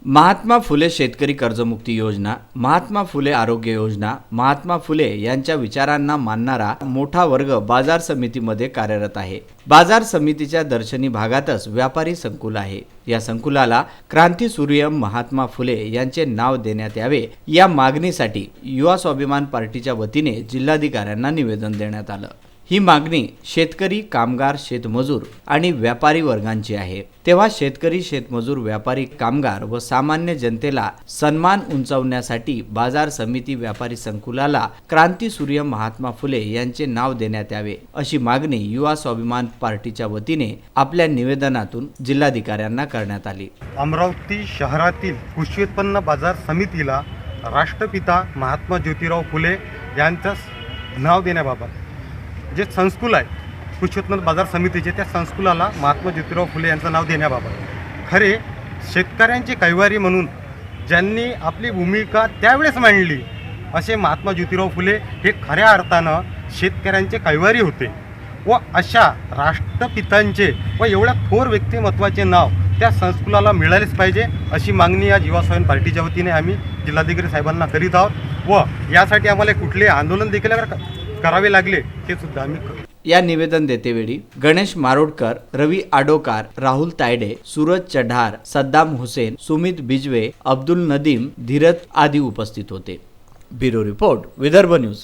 महात्मा फुले शेतकरी कर्जमुक्ती योजना, महात्मा फुले आरोग्य योजना, महात्मा फुले यांच्या विचारांना मानणारा मोठा वर्ग बाजार समितीमध्ये कार्यरत आहे. बाजार समितीच्या दर्शनी भागातच व्यापारी संकुल आहे. या संकुलाला क्रांतीसूर्य महात्मा फुले यांचे नाव देण्यात यावे या मागणीसाठी युवा स्वाभिमान पार्टीच्या वतीने जिल्हाधिकाऱ्यांना निवेदन देण्यात आलं. ही मागणी शेतकरी, कामगार, शेतमजूर आणि व्यापारी वर्गांची आहे. तेव्हा शेतकरी, शेतमजूर, व्यापारी, कामगार व सामान्य जनतेला सन्मान उंचावण्यासाठी बाजार समिती व्यापारी संकुलाला क्रांतीसूर्य महात्मा फुले यांचे नाव देण्यात यावे अशी मागणी युवा स्वाभिमान पार्टीच्या वतीने आपल्या निवेदनातून जिल्हाधिकाऱ्यांना करण्यात आली. अमरावती शहरातील कृषी उत्पन्न बाजार समितीला राष्ट्रपिता महात्मा ज्योतिराव फुले यांचं नाव देण्याबाबत जे संस्कुल आहे कृषी उत्पन्न बाजार समितीचे, त्या संस्कुलाला महात्मा ज्योतिराव फुले यांचं नाव देण्याबाबत खरे शेतकऱ्यांची कैवारी म्हणून ज्यांनी आपली भूमिका त्यावेळेस मांडली असे महात्मा ज्योतिराव फुले हे खऱ्या अर्थानं शेतकऱ्यांचे कैवारी होते व अशा राष्ट्रपितांचे व एवढ्या थोर व्यक्तिमत्वाचे नाव त्या संस्कुलाला मिळालेच पाहिजे अशी मागणी या युवा स्वाभिमान पार्टीच्या वतीने आम्ही जिल्हाधिकारी साहेबांना करीत आहोत व यासाठी आम्हाला कुठले आंदोलन देखील करावे लागले हे सुद्धा आम्ही करू. या निवेदन देतेवेळी गणेश मारोडकर, रवी आडोकार, राहुल तायडे, सूरज चढार, सद्दाम हुसेन, सुमित बिजवे, अब्दुल नदीम, धीरज आदी उपस्थित होते. Bureau report, Vidarbha news.